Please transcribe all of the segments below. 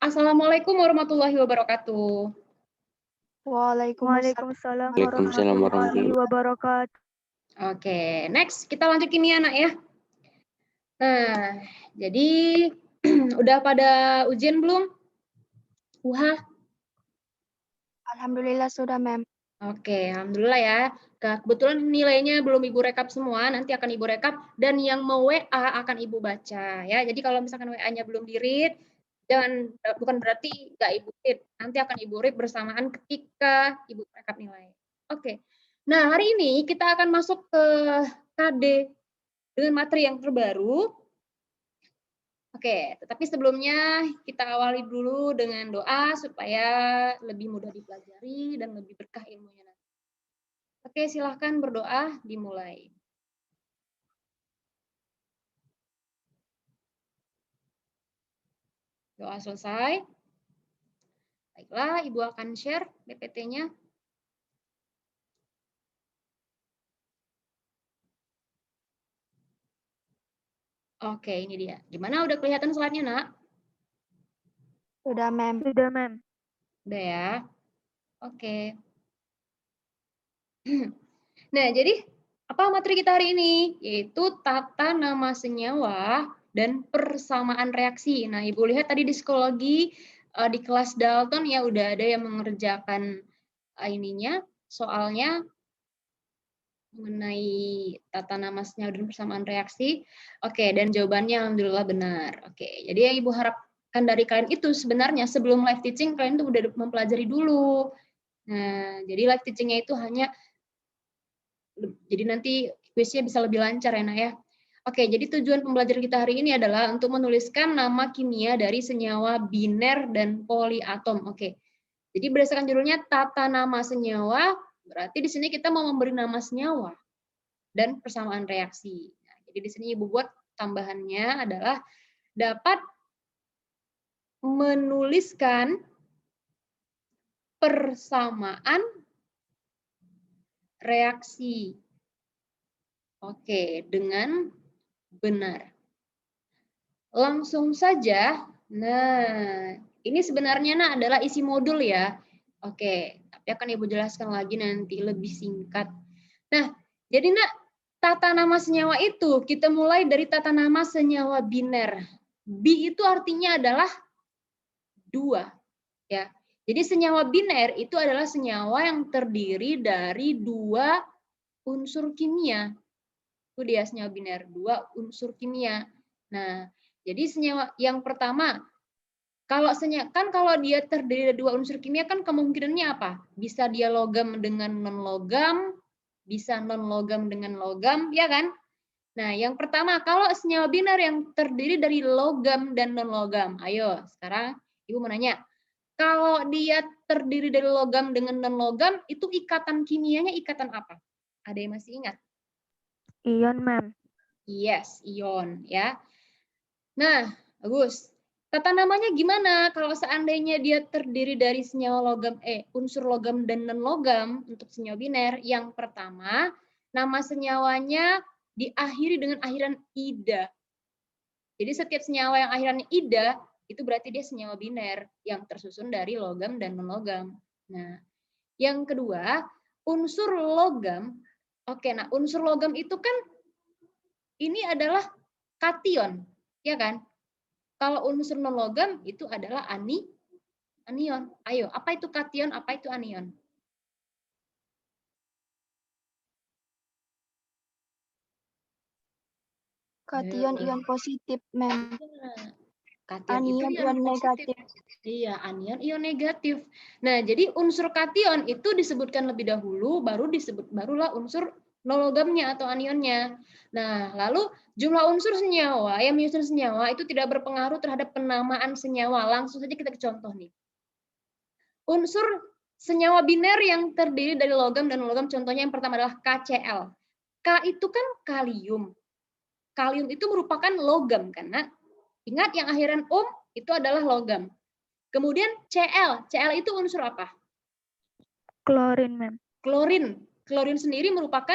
Assalamualaikum warahmatullahi wabarakatuh. Waalaikumsalam Waalaikumsalam warahmatullahi wabarakatuh. Oke, next kita lanjut kimia nak ya. Nah, jadi udah pada ujian belum? Alhamdulillah sudah, Mem. Oke, alhamdulillah ya. Kebetulan nilainya belum Ibu rekap semua, nanti akan Ibu rekap dan yang mau WA akan Ibu baca ya. Jadi kalau misalkan WA-nya belum di-read, bukan berarti nggak Ibu read, nanti akan Ibu read bersamaan ketika Ibu rekap nilai. Oke. Nah, hari ini kita akan masuk ke KD dengan materi yang terbaru. Oke, tetapi sebelumnya kita awali dulu dengan doa supaya lebih mudah dipelajari dan lebih berkah ilmunya nanti. Oke, silahkan berdoa, dimulai. Doa selesai. Baiklah, Ibu akan share PPT-nya. Oke, ini dia. Gimana, udah kelihatan slide-nya, Nak? Sudah, Mem. Udah ya? Oke. Nah, jadi apa materi kita hari ini? Yaitu tata nama senyawa dan persamaan reaksi. Nah, Ibu lihat tadi di psikologi, di kelas Dalton ya udah ada yang mengerjakan soalnya mengenai tata nama senyawa dan persamaan reaksi. Oke, dan jawabannya alhamdulillah benar. Oke, jadi yang Ibu harapkan dari kalian itu sebenarnya sebelum live teaching kalian tuh udah mempelajari dulu. Nah, jadi live teachingnya itu hanya jadi nanti kuisnya bisa lebih lancar ya, Nak ya. Oke, jadi tujuan pembelajaran kita hari ini adalah untuk menuliskan nama kimia dari senyawa biner dan poliatom. Oke. Jadi berdasarkan judulnya tata nama senyawa, berarti di sini kita mau memberi nama senyawa dan persamaan reaksi. Nah, jadi di sini Ibu buat tambahannya adalah dapat menuliskan persamaan reaksi. Oke, dengan benar. Langsung saja. Nah, ini sebenarnya adalah isi modul ya. Oke, tapi akan Ibu jelaskan lagi nanti lebih singkat. Nah, jadi Nak, tata nama senyawa itu kita mulai dari tata nama senyawa biner. B itu artinya adalah 2 ya. Jadi senyawa biner itu adalah senyawa yang terdiri dari 2 unsur kimia. Itu dia senyawa biner, 2 unsur kimia. Nah, jadi senyawa yang pertama, kalau dia terdiri dari 2 unsur kimia kan kemungkinannya apa? Bisa dia logam dengan non-logam, bisa non-logam dengan logam, ya kan? Nah, yang pertama, kalau senyawa biner yang terdiri dari logam dan non-logam. Ayo, sekarang Ibu mau nanya, kalau dia terdiri dari logam dengan non-logam, itu ikatan kimianya ikatan apa? Ada yang masih ingat? Ion, Mem. Yes, ion ya. Nah, bagus. Tata namanya gimana kalau seandainya dia terdiri dari senyawa unsur logam dan non-logam untuk senyawa biner? Yang pertama, nama senyawanya diakhiri dengan akhiran ida. Jadi setiap senyawa yang akhirannya ida, itu berarti dia senyawa biner yang tersusun dari logam dan non-logam. Nah, yang kedua, unsur logam. Oke, nah unsur logam itu kan ini adalah kation, ya kan? Kalau unsur non-logam itu adalah anion. Ayo, apa itu kation, apa itu anion? Kation ion positif, Mem. Kation Anion itu ion negatif. Iya, anion ion negatif. Nah, jadi unsur kation itu disebutkan lebih dahulu, barulah unsur non-logamnya atau anionnya. Nah, lalu jumlah unsur senyawa yang menyusun senyawa itu tidak berpengaruh terhadap penamaan senyawa. Langsung saja kita ke contoh nih. Unsur senyawa biner yang terdiri dari logam dan non-logam, contohnya yang pertama adalah KCl. K itu kan kalium. Kalium itu merupakan logam karena ingat yang akhiran itu adalah logam. Kemudian Cl. Cl itu unsur apa? Klorin, Mem. Klorin. Klorin sendiri merupakan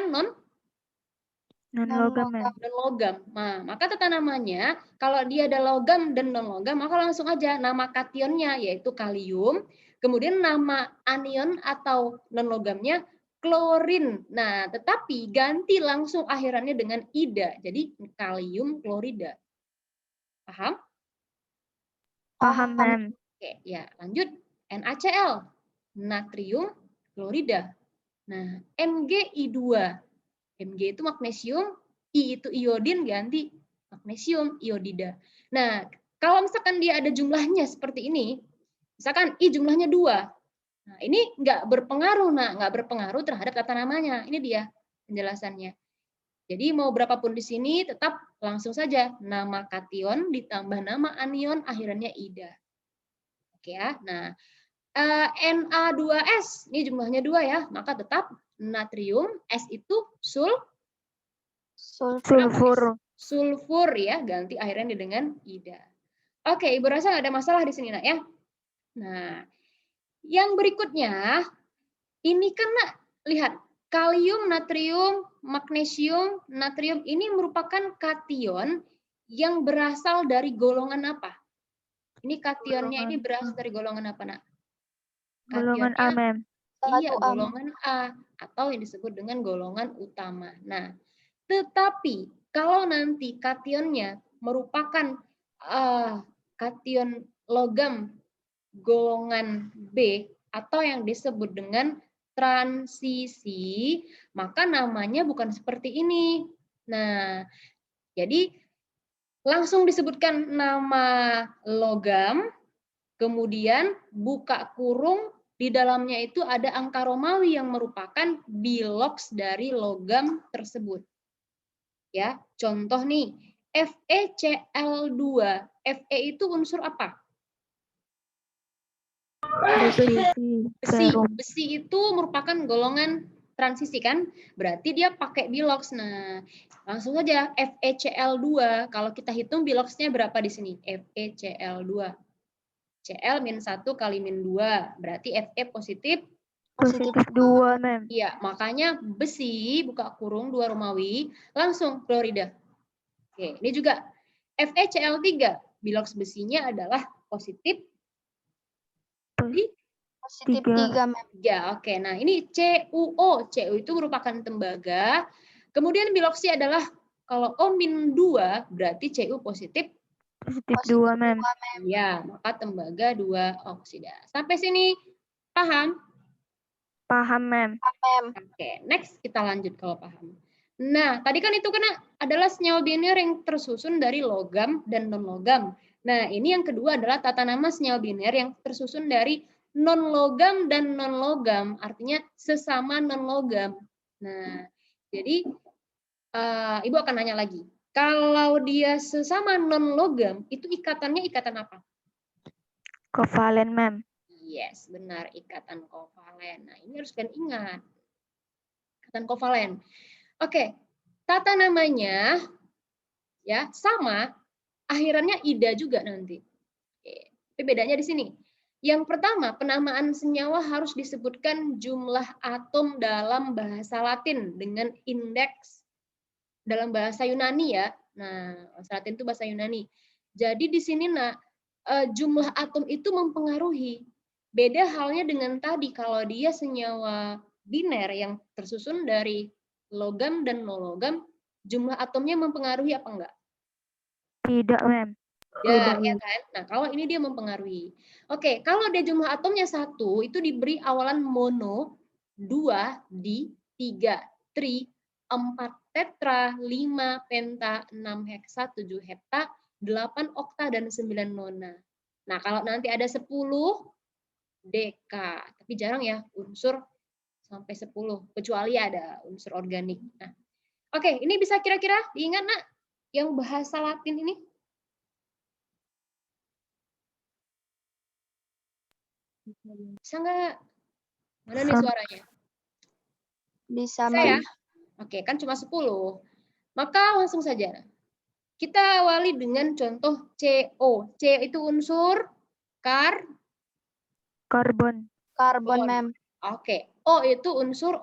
Non-logam, mem. Non-logam. Nah, maka tata namanya, kalau dia ada logam dan non-logam, maka langsung aja nama kationnya, yaitu kalium, kemudian nama anion atau non-logamnya klorin. Nah, tetapi ganti langsung akhirannya dengan ida, jadi kalium klorida. Paham? Paham, mem. Oke, ya lanjut. NaCl, natrium klorida. Nah, MgI2. Mg itu magnesium, I itu iodin, ganti magnesium iodida. Nah, kalau misalkan dia ada jumlahnya seperti ini, misalkan I jumlahnya 2. Nah, ini nggak berpengaruh, nggak berpengaruh terhadap tata namanya. Ini dia penjelasannya. Jadi mau berapapun di sini tetap langsung saja nama kation ditambah nama anion akhirannya ida. Oke ya. Nah, Na2S ini jumlahnya 2 ya, maka tetap natrium, S itu Sulfur. sulfur ya, ganti akhirnya dengan ida. Oke, Ibu rasa nggak ada masalah di sini nak ya. Nah, yang berikutnya ini kan nak lihat kalium, natrium, magnesium, natrium ini merupakan kation yang berasal dari golongan apa? Ini kationnya ini berasal dari golongan apa nak? Golongan A, Kationnya mem. iya, golongan A atau yang disebut dengan golongan utama. Nah, tetapi kalau nanti kationnya merupakan kation logam golongan B atau yang disebut dengan transisi, maka namanya bukan seperti ini. Nah, jadi langsung disebutkan nama logam, kemudian buka kurung, di dalamnya itu ada angka Romawi yang merupakan bilogs dari logam tersebut. Ya, contoh nih, FeCl2. Fe itu unsur apa? Besi. Besi itu merupakan golongan transisi kan? Berarti dia pakai bilogs. Nah, langsung saja FeCl2. Kalau kita hitung bilogsnya berapa di sini? FeCl2. Cl-1 kali min 2. Berarti Fe positif. Positif 2, mem. Iya, makanya besi, buka kurung 2 Romawi, langsung klorida. Oke, ini juga FeCl3. Bilogs besinya adalah positif. Positif 3, mem. Ya, oke. Nah, ini CuO. Cu itu merupakan tembaga. Kemudian bilogsnya adalah kalau O-2 berarti Cu positif. Positif 2, mem. Ya, maka tembaga 2 oksida. Sampai sini paham? Paham, mem. Oke, next kita lanjut kalau paham. Nah, tadi kan itu kena adalah senyawa biner yang tersusun dari logam dan non-logam. Nah, ini yang kedua adalah tata nama senyawa biner yang tersusun dari non-logam dan non-logam, artinya sesama non-logam. Nah, jadi Ibu akan nanya lagi. Kalau dia sesama non-logam, itu ikatannya ikatan apa? Kovalen, mem. Yes, benar, ikatan kovalen. Nah, ini harus kalian ingat. Ikatan kovalen. Oke, tata namanya ya sama, akhirannya ida juga nanti. Oke, tapi bedanya di sini. Yang pertama, penamaan senyawa harus disebutkan jumlah atom dalam bahasa Latin dengan indeks dalam bahasa Yunani ya. Nah, bahasa Latin itu bahasa Yunani. Jadi di sini jumlah atom itu mempengaruhi. Beda halnya dengan tadi kalau dia senyawa biner yang tersusun dari logam dan non-logam, jumlah atomnya mempengaruhi apa enggak? Tidak, mem. Ya, ya kan? Nah, kalau ini dia mempengaruhi. Oke, kalau dia jumlah atomnya 1, itu diberi awalan mono, 2 di, 3 tri, 4 tetra, 5 penta, 6 heksa, 7 hepta, 8 okta, dan 9 nona. Nah, kalau nanti ada 10 deka, tapi jarang ya unsur sampai 10, kecuali ada unsur organik. Nah, oke, ini bisa kira-kira diingat nak yang bahasa Latin ini? Bisa nggak? Mana nih suaranya? Bisa, Bisa ya? mem. Oke, kan cuma 10. Maka langsung saja. Kita awali dengan contoh CO. C itu unsur Karbon. Karbon, mem. Oke. O itu unsur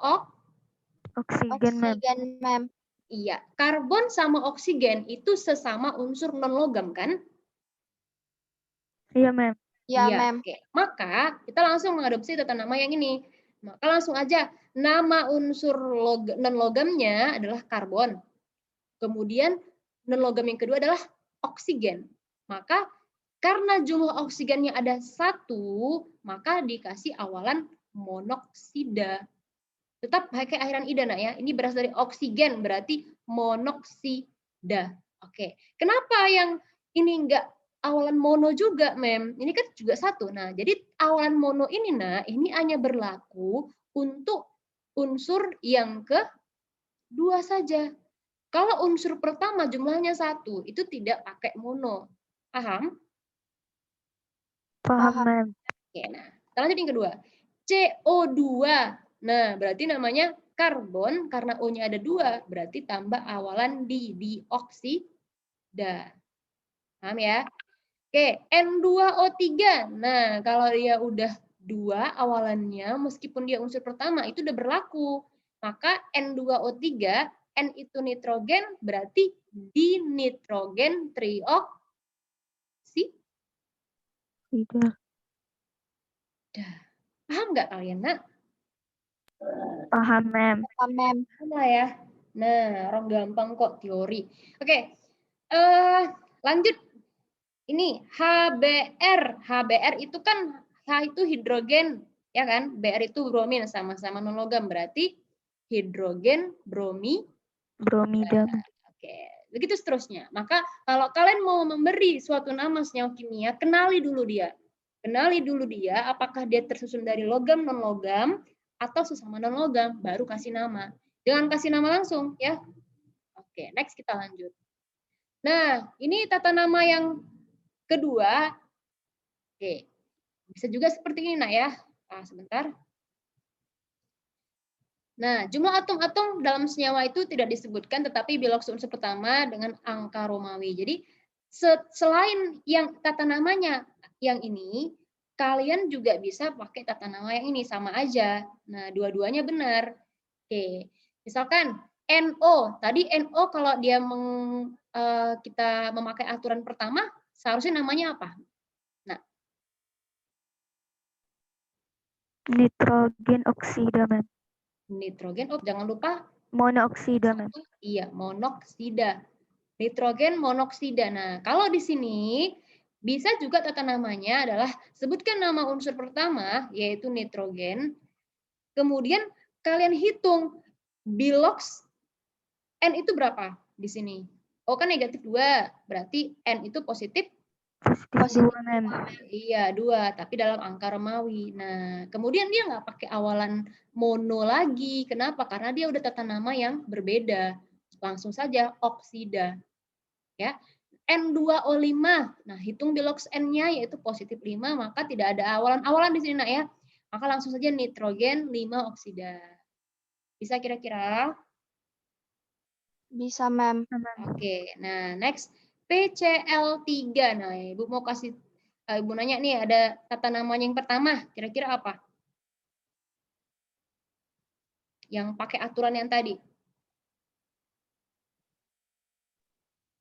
Oksigen, mem. mem. Iya, karbon sama oksigen itu sesama unsur non-logam kan? Iya, Mem. Iya, Ya, Mem. oke. Maka kita langsung mengadopsi tata nama yang ini. Maka langsung aja nama unsur non-logamnya adalah karbon. Kemudian non-logam yang kedua adalah oksigen. Maka karena jumlah oksigennya ada 1, maka dikasih awalan monoksida. Tetap pakai akhiran ida, nak ya. Ini berasal dari oksigen, berarti monoksida. Oke. Kenapa yang ini enggak awalan mono juga, Mem? Ini kan juga 1. Nah, jadi awalan mono ini, nak, ini hanya berlaku untuk unsur yang kedua saja. Kalau unsur pertama jumlahnya 1, itu tidak pakai mono. Paham? Paham, Mem. Oke, nah, kita lanjut yang kedua. CO2. Nah, berarti namanya karbon karena O-nya ada 2, berarti tambah awalan dioksida. Paham ya? Oke, N2O3. Nah, kalau dia udah 2 awalannya, meskipun dia unsur pertama, itu udah berlaku. Maka N2O3, N itu nitrogen, berarti dinitrogen trioksida. Tidak. Paham nggak kalian, nak? Paham, Mem. Paham lah ya. Nah, orang gampang kok teori. Oke, lanjut. Ini HBr. HBr itu kan H itu hidrogen, ya kan? Br itu bromin, sama-sama non-logam. Berarti hidrogen bromida. Bromida. Oke, begitu seterusnya. Maka kalau kalian mau memberi suatu nama senyawa kimia, kenali dulu dia. Kenali dulu dia, apakah dia tersusun dari logam, non-logam, atau sesama non-logam, baru kasih nama. Jangan kasih nama langsung, ya. Oke, next kita lanjut. Nah, ini tata nama yang kedua. Oke, bisa juga seperti ini, nak ya. Sebentar. Nah, jumlah atom-atom dalam senyawa itu tidak disebutkan, tetapi bilox unsur pertama dengan angka Romawi. Jadi, selain yang tata namanya yang ini, kalian juga bisa pakai tata nama yang ini, sama aja. Nah, dua-duanya benar. Oke, misalkan NO. Tadi NO kalau dia kita memakai aturan pertama, seharusnya namanya apa? Nah, Nitrogen oksida, Mem. nitrogen, jangan lupa Monoksida, Mem. iya, monoksida. Nitrogen monoksida. Nah, kalau di sini bisa juga tata namanya adalah sebutkan nama unsur pertama, yaitu nitrogen. Kemudian kalian hitung bilox N itu berapa di sini? O kan negatif 2, berarti N itu positif Positif 2, Mem. Iya, 2, tapi dalam angka Romawi. Nah, kemudian dia nggak pakai awalan mono lagi. Kenapa? Karena dia udah tata nama yang berbeda. Langsung saja oksida. Ya. N2O5. Nah, hitung bilox N-nya yaitu positif 5, maka tidak ada awalan-awalan di sini, nak ya. Maka langsung saja nitrogen 5 oksida. Bisa kira-kira? Bisa, Mem. Oke, nah next. PCl3. Nah, Ibu mau kasih Ibu nanya nih, ada tata namanya yang pertama, kira-kira apa? Yang pakai aturan yang tadi.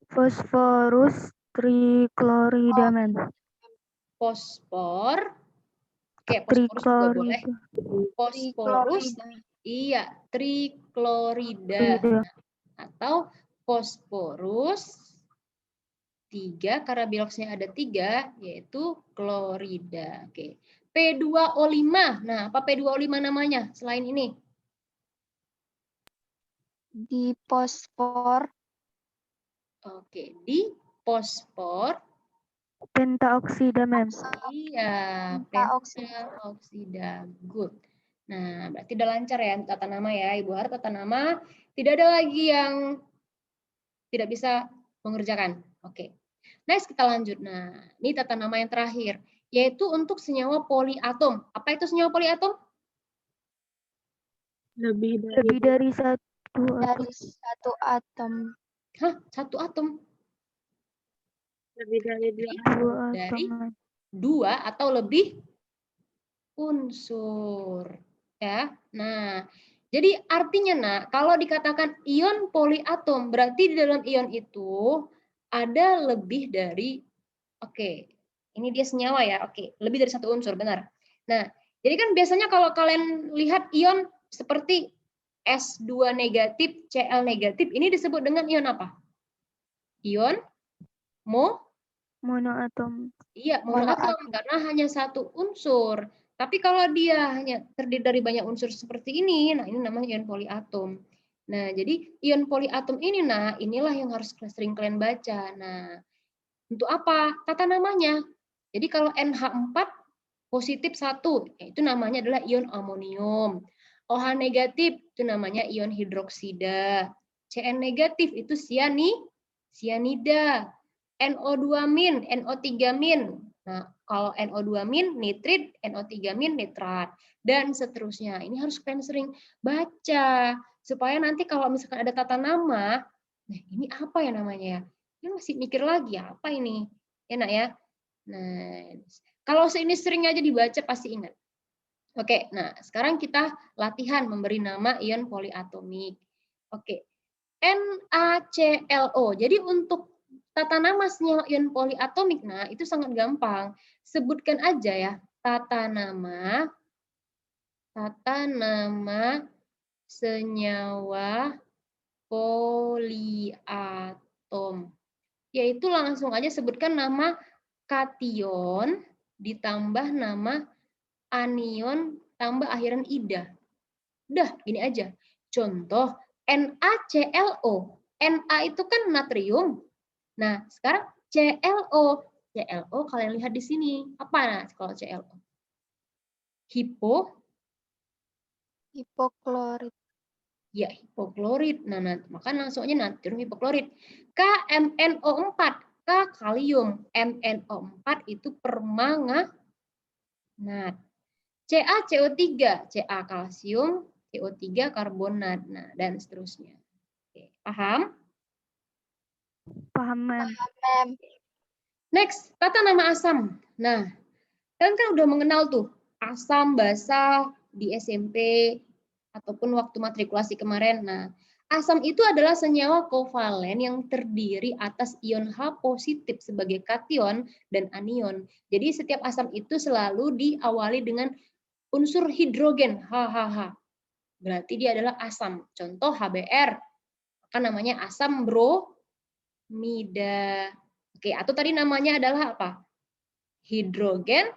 Fosforus triklorida, Mem. Fosfor. Oke, fosforus juga boleh. Triklorida. Fosforus. Iya, triklorida. Atau fosforus 3, karena biloxnya ada 3, yaitu klorida. Oke. P2O5. Nah, apa P2O5 namanya selain ini? Diposfor. Oke, di fosfor. Pentaoksida, Mem. Iya, pentaoksida. Good. Nah, berarti udah lancar ya tata nama ya. Ibu harap tata nama tidak ada lagi yang tidak bisa mengerjakan. Oke. Next kita lanjut. Nah, ini tata nama yang terakhir, yaitu untuk senyawa poliatom. Apa itu senyawa poliatom? Lebih dari satu atom. Hah, satu atom? Lebih dari dua atau lebih unsur. Ya. Nah, Jadi artinya nak, kalau dikatakan ion poliatom, berarti di dalam ion itu ada lebih dari, oke, ini dia senyawa ya, oke, lebih dari satu unsur, benar. Nah, jadi kan biasanya kalau kalian lihat ion seperti S2 negatif, Cl negatif, ini disebut dengan ion apa? Ion Monoatom. Iya, monoatom karena hanya satu unsur. Tapi kalau dia hanya terdiri dari banyak unsur seperti ini, nah ini namanya ion poliatom. Nah, jadi ion poliatom ini, nah inilah yang harus sering kalian baca. Nah, untuk apa? Tata namanya. Jadi kalau NH4 positif 1, itu namanya adalah ion amonium. OH negatif itu namanya ion hidroksida. Cn negatif itu sianida. NO2-, NO3-. Nah, kalau NO2- nitrit, NO3- nitrat, dan seterusnya. Ini harus kalian sering baca supaya nanti kalau misalkan ada tata nama, nah ini apa ya namanya ya? Ini masih mikir lagi ya, apa ini? Enak ya? Nah, kalau ini sering aja dibaca pasti ingat. Oke, nah sekarang kita latihan memberi nama ion poliatomik. Oke, NaClO. Jadi untuk tata nama senyawa ion poliatomik, nah itu sangat gampang. Sebutkan aja ya tata nama senyawa poliatom. Yaitu langsung aja sebutkan nama kation ditambah nama anion tambah akhiran ida. Udah, gini aja. Contoh NaClO. Na itu kan natrium. Nah, sekarang ClO. ClO kalian lihat di sini. Apa nah kalau ClO? Hipoklorit. Ya, hipoklorit. Nah, maka langsung aja natrium hipoklorit. KMNO4. K kalium. MNO4 itu permanganat. CaCO3. Ca kalsium, CO3 karbonat. Nah, dan seterusnya. Oke, paham? Paham, Mem. Next, tata nama asam. Nah, kalian kan udah mengenal tuh asam basa di SMP ataupun waktu matrikulasi kemarin. Nah, asam itu adalah senyawa kovalen yang terdiri atas ion H positif sebagai kation dan anion. Jadi setiap asam itu selalu diawali dengan unsur hidrogen HHH. Berarti dia adalah asam. Contoh HBr, maka namanya asam bromida. Oke, atau tadi namanya adalah apa? Hidrogen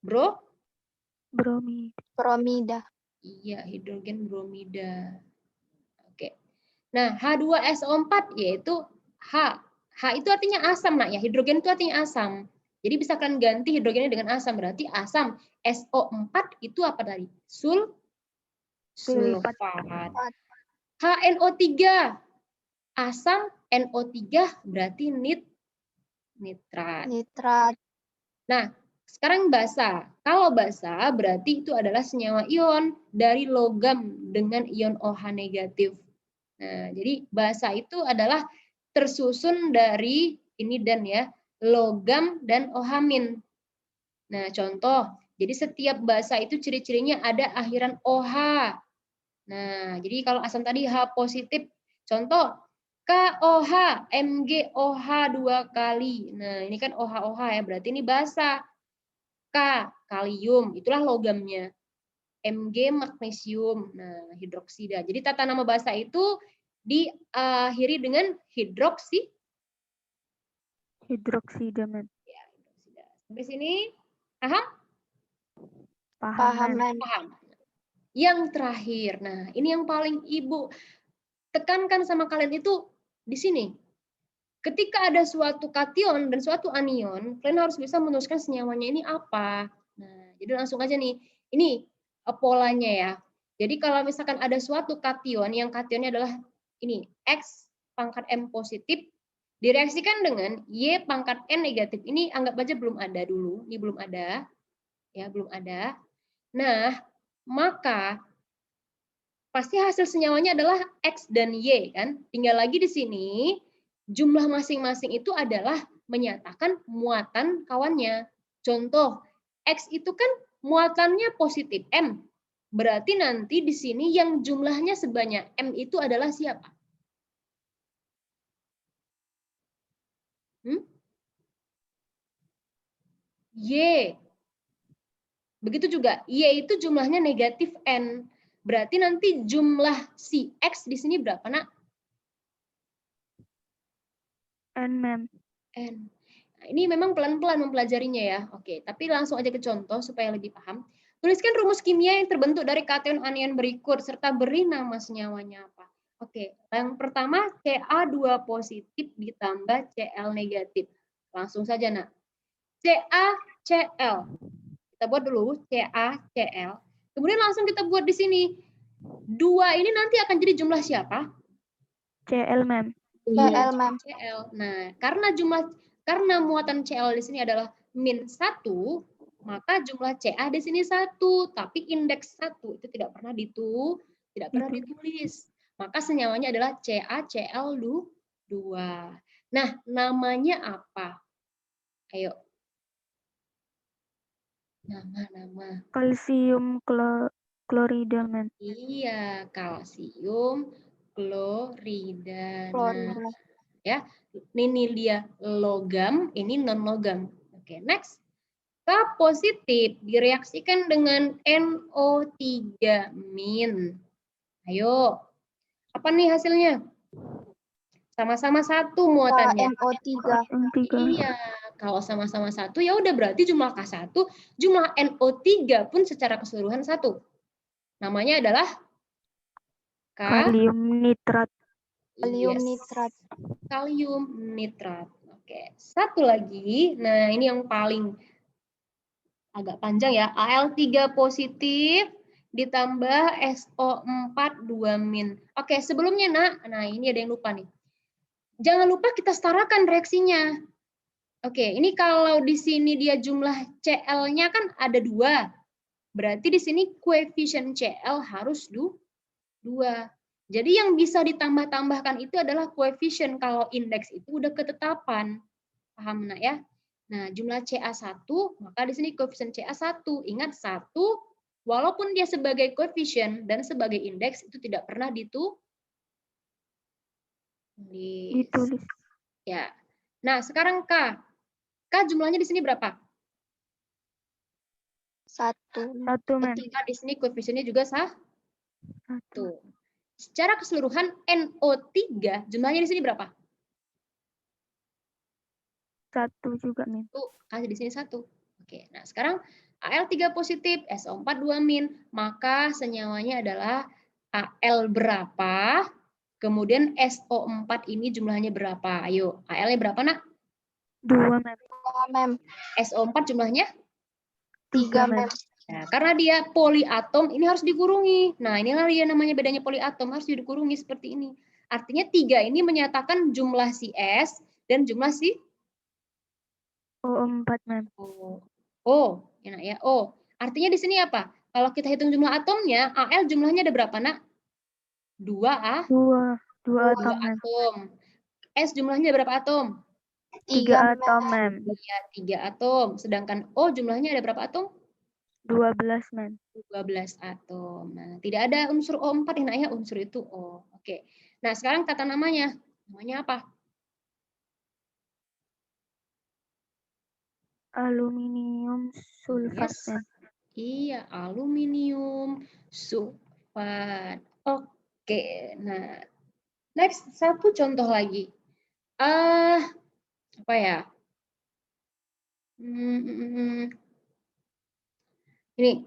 bromida. Iya, hidrogen bromida. Oke. Nah, H2SO4 yaitu H. H itu artinya asam, nak ya. Hidrogen itu artinya asam. Jadi bisa kalian ganti hidrogennya dengan asam. Berarti asam. SO4 itu apa tadi? Sulfat. HNO3. Asam NO3 berarti nitrat. Nah, sekarang basa. Kalau basa berarti itu adalah senyawa ion dari logam dengan ion OH negatif. Nah, jadi basa itu adalah tersusun dari ini dan ya, logam dan OH-. Nah, contoh, jadi setiap basa itu ciri-cirinya ada akhiran OH. Nah, jadi kalau asam tadi H positif, contoh KOH, MgOH 2 kali. Nah, ini kan OH-OH ya, berarti ini basa. K, kalium, itulah logamnya. Mg, magnesium, nah hidroksida. Jadi tata nama basa itu diakhiri dengan hidroksida, Mem. Ya, hidroksida. Sampai sini, paham? Paham, Mem. Paham. Yang terakhir, nah ini yang paling Ibu tekankan sama kalian itu di sini. Ketika ada suatu kation dan suatu anion, kalian harus bisa menuliskan senyawanya ini apa. Nah, jadi langsung aja nih, ini polanya ya. Jadi kalau misalkan ada suatu kation, yang kationnya adalah ini, X pangkat M positif, direaksikan dengan Y pangkat N negatif. Ini anggap aja belum ada dulu, ini belum ada. Ya, belum ada. Nah, maka pasti hasil senyawanya adalah X dan Y kan. Tinggal lagi di sini jumlah masing-masing itu adalah menyatakan muatan kawannya. Contoh, X itu kan muatannya positif M. Berarti nanti di sini yang jumlahnya sebanyak M itu adalah siapa? Y. Begitu juga, Y itu jumlahnya negatif N. Berarti nanti jumlah si X di sini berapa, Nak? N, ma'am. N. Nah, ini memang pelan-pelan mempelajarinya ya. Oke, tapi langsung aja ke contoh supaya lebih paham. Tuliskan rumus kimia yang terbentuk dari kation anion berikut serta beri nama senyawanya apa. Oke, yang pertama Ca2 positif ditambah Cl negatif. Langsung saja, Nak. CaCl. Kita buat dulu CaCl. Kemudian langsung kita buat di sini. 2 ini nanti akan jadi jumlah siapa? Cl, ma'am. Cl, ma'am. Cl. Nah, karena muatan Cl di sini adalah -1, maka jumlah Ca di sini 1, tapi indeks 1 itu tidak pernah ditulis. Maka senyawanya adalah CaCl2. Nah, namanya apa? Ayo. Nama. Kalsium klorida, ma'am. Iya, kalsium klorida. Nah, ya, ini dia logam, ini non logam. Oke, next. K positif direaksikan dengan NO3 min. Ayo, apa nih hasilnya? Sama-sama 1 muatannya. NO3. Iya, kalau sama-sama 1 ya udah berarti jumlah K1, jumlah NO3 pun secara keseluruhan 1. Namanya adalah kalium nitrat. Kalium nitrat. Oke, satu lagi. Nah, ini yang paling agak panjang ya. Al3 positif ditambah SO4 2 min. Oke, sebelumnya Nak. Nah, ini ada yang lupa nih. Jangan lupa kita setarakan reaksinya. Oke, ini kalau di sini dia jumlah Cl-nya kan ada 2. Berarti di sini koefisien Cl harus 2. Jadi yang bisa ditambah-tambahkan itu adalah koefisien. Kalau indeks itu udah ketetapan. Paham, Nak ya? Nah, jumlah Ca1, maka di sini koefisien Ca1. Ingat, 1, walaupun dia sebagai koefisien dan sebagai indeks, itu tidak pernah ditulis. Ya. Nah, sekarang K. K jumlahnya di sini berapa? 1. Ketika di sini koefisiennya juga 1. Secara keseluruhan NO3 jumlahnya di sini berapa? 1 juga, min. Kasih di sini 1. Oke, nah sekarang Al3 positif, SO4 2 min, maka senyawanya adalah Al berapa? Kemudian SO4 ini jumlahnya berapa? Ayo, Al-nya berapa, Nak? 2, ma'am. SO4 jumlahnya? 3, ma'am. Nah, karena dia poliatom, ini harus dikurungi. Nah, inilah dia namanya bedanya poliatom, harus dikurungi seperti ini. Artinya 3 ini menyatakan jumlah si S dan jumlah si O4, ma'am. Enak ya. Artinya di sini apa? Kalau kita hitung jumlah atomnya, Al jumlahnya ada berapa, Nak? 2 atom. S jumlahnya berapa atom? 3 atom, ma'am. Iya, 3 atom. Sedangkan O jumlahnya ada berapa atom? 12, ma'am. 12 atom. Nah, tidak ada unsur O4 ya, unsur itu O. Oke. Nah, sekarang tata namanya. Namanya apa? Aluminium sulfat. Yes. Iya, aluminium sulfat. Oke. Nah, next satu contoh lagi. Apa ya? Ini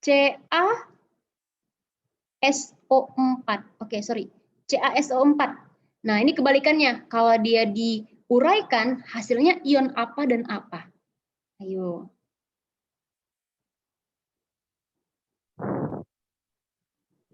CaSO4. Oke, sorry. CaSO4. Nah, ini kebalikannya. Kalau dia diuraikan, hasilnya ion apa dan apa? Ayo.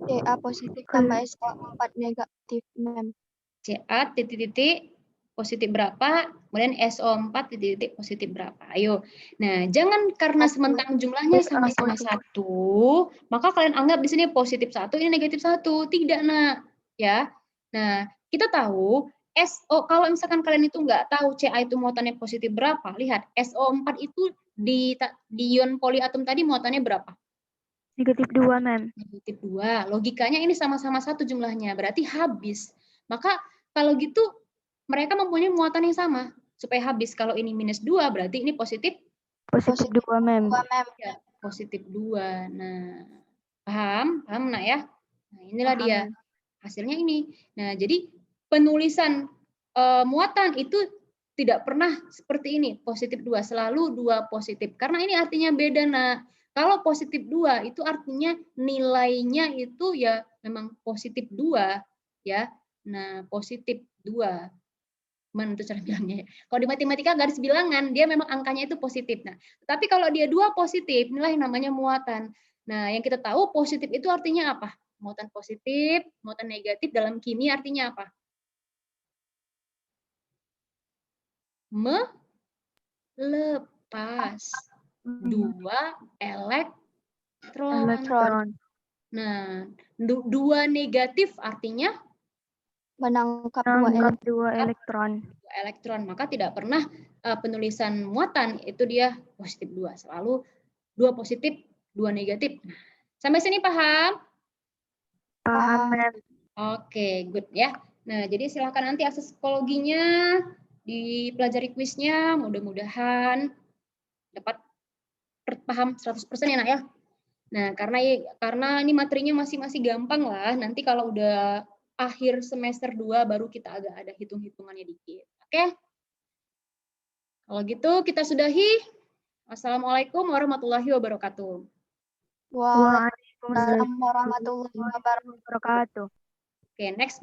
Ca positif tambah SO4 negatif, ma'am. Ca titik-titik positif berapa, kemudian SO4 titik-titik positif berapa. Ayo. Nah, jangan karena sementang jumlahnya sama-sama 1, maka kalian anggap di sini positif 1, ini negatif 1. Tidak, Nak. Ya. Nah, kita tahu kalau misalkan kalian itu nggak tahu Ca itu muatannya positif berapa, lihat SO4 itu di ion poliatom tadi muatannya berapa? Negatif 2, Mem. Negatif 2. Logikanya ini sama-sama 1 jumlahnya, berarti habis. Maka kalau gitu mereka mempunyai muatan yang sama. Supaya habis, kalau ini minus 2, berarti ini positif. Positif 2, Mem. Ya, positif 2. Nah, paham? Paham, Nak ya? Nah, inilah Paham, dia. Mem. Hasilnya ini. Nah, jadi penulisan muatan itu tidak pernah seperti ini, positif 2, selalu 2 positif. Karena ini artinya beda, Nak. Kalau positif 2 itu artinya nilainya itu ya memang positif 2 ya. Nah, positif 2. Gimana tuh cara bilangnya ya? Kalau di matematika garis bilangan dia memang angkanya itu positif. Nah, tapi kalau dia 2 positif, inilah yang namanya muatan. Nah, yang kita tahu positif itu artinya apa? Muatan positif, muatan negatif dalam kimia artinya apa? Melepas 2 elektron. Nah, 2 negatif artinya Menangkap 2 elektron. Elektron. Maka tidak pernah penulisan muatan itu dia positif 2. Selalu 2 positif, 2 negatif. Nah, sampai sini paham? Paham, Mem. Oke, good ya. Nah, jadi silakan nanti akses psikologinya dipelajari kuisnya, mudah-mudahan dapat paham 100% ya, Nak ya. Nah, karena ini materinya masih gampang lah. Nanti kalau udah akhir semester 2 baru kita agak ada hitung-hitungannya dikit. Oke? Kalau gitu kita sudahi. Wassalamualaikum warahmatullahi wabarakatuh. Waalaikumsalam warahmatullahi wabarakatuh. Oke, next.